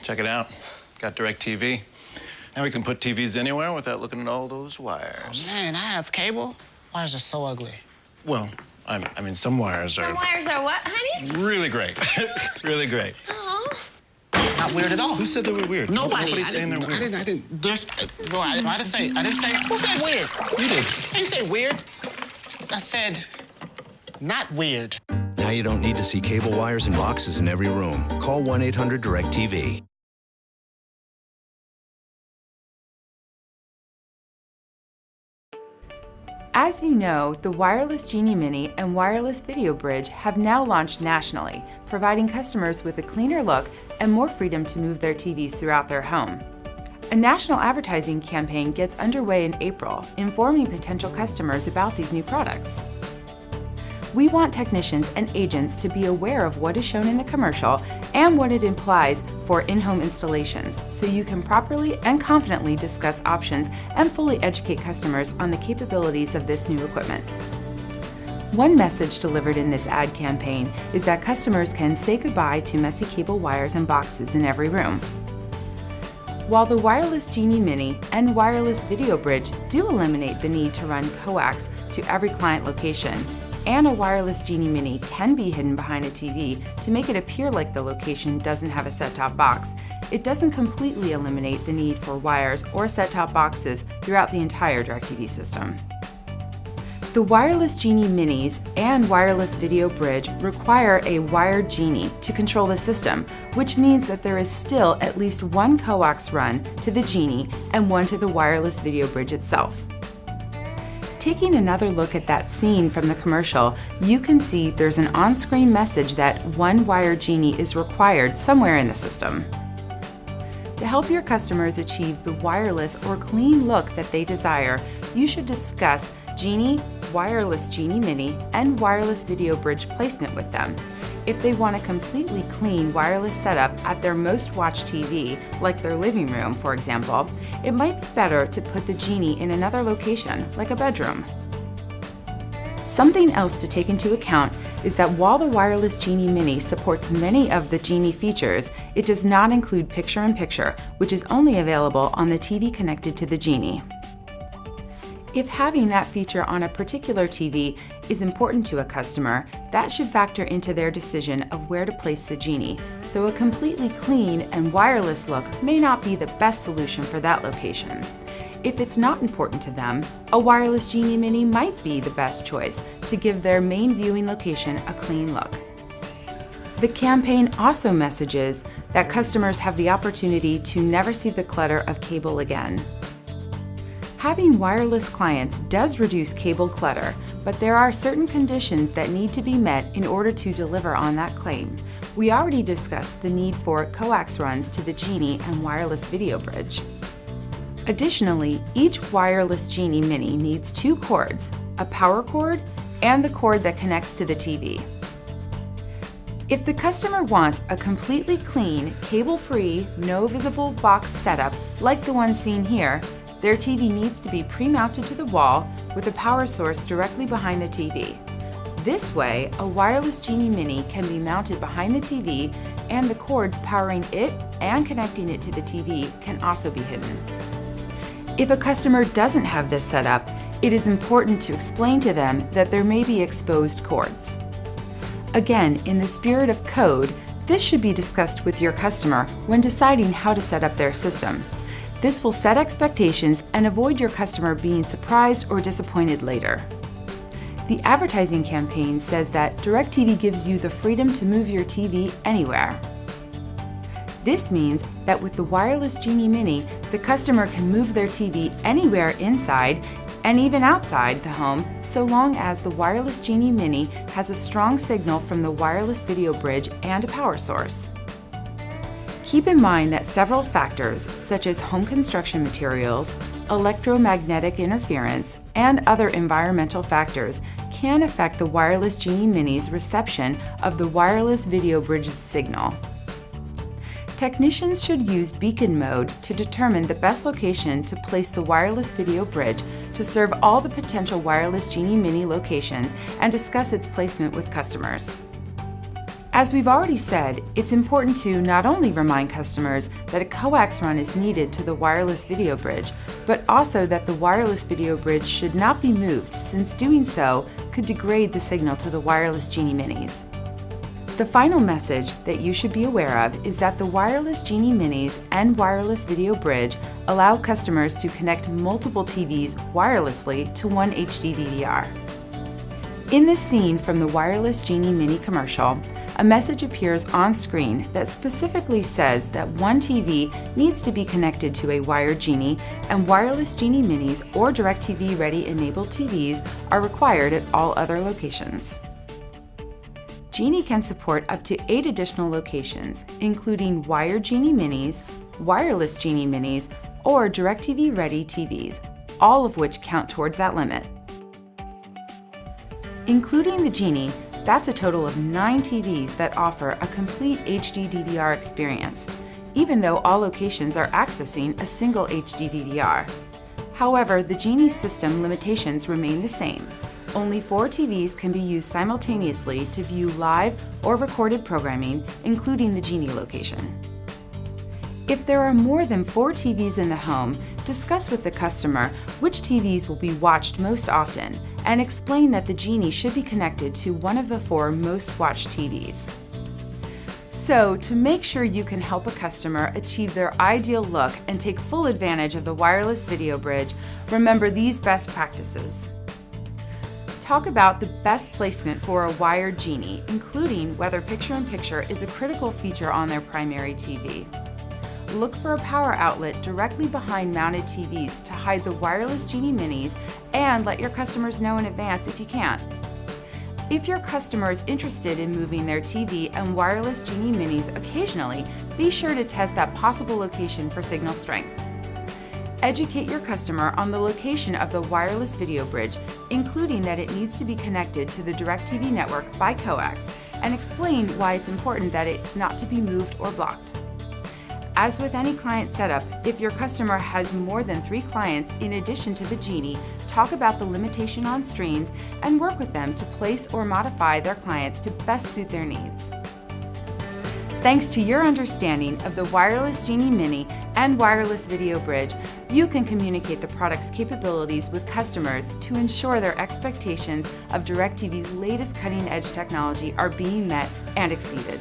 Check it out. Got DirecTV. Now we can put TVs anywhere without looking at all those wires. Oh, man, I have cable. Wires are so ugly. Well, I mean, some wires are... Some wires are what, honey? Really great. Really great. Oh. Not weird at all. Who said they were weird? Nobody. Nobody's saying they're weird. I didn't. Bro, I didn't say. Who said weird? You did. I didn't say weird. I said not weird. Now you don't need to see cable wires and boxes in every room. Call 1-800-DIRECTV. As you know, the Wireless Genie Mini and Wireless Video Bridge have now launched nationally, providing customers with a cleaner look and more freedom to move their TVs throughout their home. A national advertising campaign gets underway in April, informing potential customers about these new products. We want technicians and agents to be aware of what is shown in the commercial and what it implies for in-home installations, so you can properly and confidently discuss options and fully educate customers on the capabilities of this new equipment. One message delivered in this ad campaign is that customers can say goodbye to messy cable wires and boxes in every room. While the Wireless Genie Mini and Wireless Video Bridge do eliminate the need to run coax to every client location, and a Wireless Genie Mini can be hidden behind a TV to make it appear like the location doesn't have a set-top box, it doesn't completely eliminate the need for wires or set-top boxes throughout the entire DirecTV system. The Wireless Genie Minis and Wireless Video Bridge require a wired Genie to control the system, which means that there is still at least one coax run to the Genie and one to the Wireless Video Bridge itself. Taking another look at that scene from the commercial, you can see there's an on-screen message that one wired Genie is required somewhere in the system. To help your customers achieve the wireless or clean look that they desire, you should discuss Genie, Wireless Genie Mini, and Wireless Video Bridge placement with them. If they want a completely clean wireless setup at their most watched TV, like their living room, for example, it might be better to put the Genie in another location, like a bedroom. Something else to take into account is that while the Wireless Genie Mini supports many of the Genie features, it does not include picture-in-picture, which is only available on the TV connected to the Genie. If having that feature on a particular TV is important to a customer, that should factor into their decision of where to place the Genie, so a completely clean and wireless look may not be the best solution for that location. If it's not important to them, a Wireless Genie Mini might be the best choice to give their main viewing location a clean look. The campaign also messages that customers have the opportunity to never see the clutter of cable again. Having wireless clients does reduce cable clutter, but there are certain conditions that need to be met in order to deliver on that claim. We already discussed the need for coax runs to the Genie and Wireless Video Bridge. Additionally, each Wireless Genie Mini needs two cords, a power cord and the cord that connects to the TV. If the customer wants a completely clean, cable-free, no visible box setup like the one seen here, their TV needs to be pre-mounted to the wall with a power source directly behind the TV. This way, a Wireless Genie Mini can be mounted behind the TV, and the cords powering it and connecting it to the TV can also be hidden. If a customer doesn't have this set up, it is important to explain to them that there may be exposed cords. Again, in the spirit of code, this should be discussed with your customer when deciding how to set up their system. This will set expectations and avoid your customer being surprised or disappointed later. The advertising campaign says that DirecTV gives you the freedom to move your TV anywhere. This means that with the Wireless Genie Mini, the customer can move their TV anywhere inside and even outside the home, so long as the Wireless Genie Mini has a strong signal from the Wireless Video Bridge and a power source. Keep in mind that several factors, such as home construction materials, electromagnetic interference, and other environmental factors, can affect the Wireless Genie Mini's reception of the Wireless Video Bridge's signal. Technicians should use beacon mode to determine the best location to place the Wireless Video Bridge to serve all the potential Wireless Genie Mini locations and discuss its placement with customers. As we've already said, it's important to not only remind customers that a coax run is needed to the wireless video bridge, but also that the wireless video bridge should not be moved, since doing so could degrade the signal to the wireless Genie Minis. The final message that you should be aware of is that the wireless Genie Minis and wireless video bridge allow customers to connect multiple TVs wirelessly to one HD DVR. In this scene from the wireless Genie Mini commercial, a message appears on screen that specifically says that one TV needs to be connected to a wired Genie, and wireless Genie Minis or DirecTV Ready enabled TVs are required at all other locations. Genie can support up to 8 additional locations, including wired Genie Minis, wireless Genie Minis, or DirecTV Ready TVs, all of which count towards that limit. Including the Genie, that's a total of 9 TVs that offer a complete HD DVR experience, even though all locations are accessing a single HD DVR. However, the Genie system limitations remain the same. Only 4 TVs can be used simultaneously to view live or recorded programming, including the Genie location. If there are more than 4 TVs in the home, discuss with the customer which TVs will be watched most often, and explain that the Genie should be connected to one of the 4 most watched TVs. So, to make sure you can help a customer achieve their ideal look and take full advantage of the wireless video bridge, remember these best practices. Talk about the best placement for a wired Genie, including whether picture-in-picture is a critical feature on their primary TV. Look for a power outlet directly behind mounted TVs to hide the wireless Genie Minis, and let your customers know in advance if you can. If your customer is interested in moving their TV and wireless Genie Minis occasionally, be sure to test that possible location for signal strength. Educate your customer on the location of the wireless video bridge, including that it needs to be connected to the DirecTV network by coax, and explain why it's important that it's not to be moved or blocked. As with any client setup, if your customer has more than 3 clients in addition to the Genie, talk about the limitation on streams and work with them to place or modify their clients to best suit their needs. Thanks to your understanding of the wireless Genie Mini and wireless video bridge, you can communicate the product's capabilities with customers to ensure their expectations of DirecTV's latest cutting-edge technology are being met and exceeded.